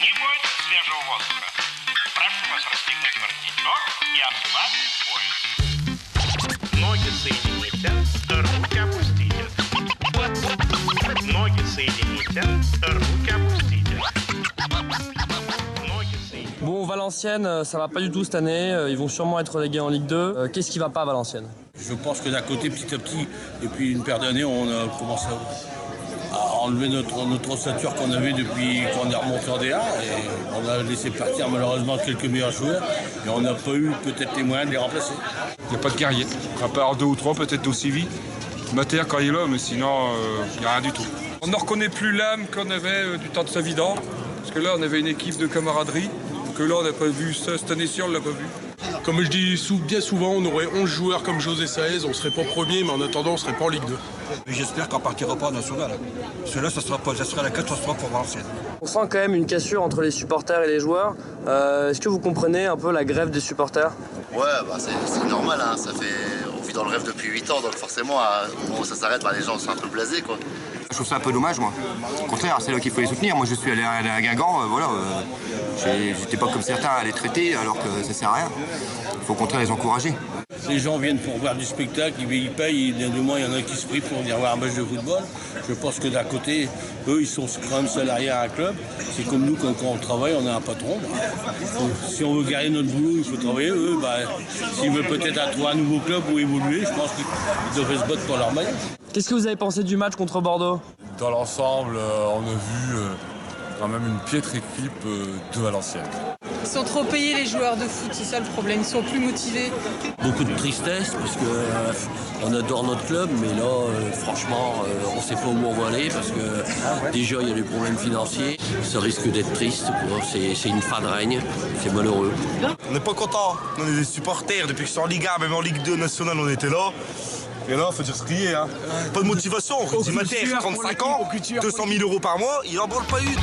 Не бойтесь свежего воздуха. Прошу вас расстегнуть воротничок и ослабить пояс. Ноги соедините, руки опустите. Ноги соедините, руки опустите. Ноги соедините. Bon, Valenciennes, ça va pas du tout cette année. Ils vont sûrement être relégués en Ligue 2. Qu'est-ce qui va pas à Valenciennes? Je pense que d'un côté, petit à petit, depuis une paire d'années, on a commencé à enlever notre ossature qu'on avait depuis qu'on est remonté en DA. Et on a laissé partir malheureusement quelques meilleurs joueurs. Et on n'a pas eu peut-être les moyens de les remplacer. Il n'y a pas de guerrier. À part 2 ou 3 peut-être d'Ossivi. Mater quand il est là, mais sinon, il n'y a rien du tout. On ne reconnaît plus l'âme qu'on avait du temps de Savidan. Parce que là, on avait une équipe de camaraderie. Que là, on n'a pas vu ça. Cette année-ci, on ne l'a pas vu. Comme je dis bien souvent, on aurait 11 joueurs comme José Saez, on serait pas premier, mais en attendant, on serait pas en Ligue 2. J'espère qu'on partira pas en national. Parce que là, ça sera la catastrophe pour Valenciennes. On sent quand même une cassure entre les supporters et les joueurs. Est-ce que vous comprenez un peu la grève des supporters? Ouais, bah c'est normal, hein. On vit dans le rêve depuis 8 ans, donc forcément, au moment où ça s'arrête, bah, les gens sont un peu blasés, quoi. Je trouve ça un peu dommage, moi. Au contraire, c'est là qu'il faut les soutenir. Moi, je suis allé à Guingamp, voilà. J'étais pas comme certains à les traiter, alors que ça sert à rien. Il faut au contraire les encourager. Les gens viennent pour voir du spectacle, ils payent, il y en a qui se prient pour venir voir un match de football. Je pense que d'un côté, eux, ils sont quand même salariés à un club. C'est comme nous, quand on travaille, on a un patron. Si on veut garder notre boulot, il faut travailler. Eux, bah, s'ils veulent peut-être trouver un nouveau club ou évoluer, je pense qu'ils devraient se battre pour leur maillot. Qu'est-ce que vous avez pensé du match contre Bordeaux? Dans l'ensemble, on a vu quand même une piètre équipe de Valenciennes. Ils sont trop payés les joueurs de foot, c'est ça le problème, ils sont plus motivés. Beaucoup de tristesse parce que on adore notre club, mais là franchement on ne sait pas où on va aller parce que déjà il y a des problèmes financiers, ça risque d'être triste, c'est une fin de règne, c'est malheureux. On n'est pas content, on est des supporters, depuis que je suis en Ligue 1, même en Ligue 2 nationale on était là. Et là, faut dire ce qu'il y est, hein. Pas de motivation, Rudy Mater, 35 ans, 200 000 € par mois, il en branle pas une.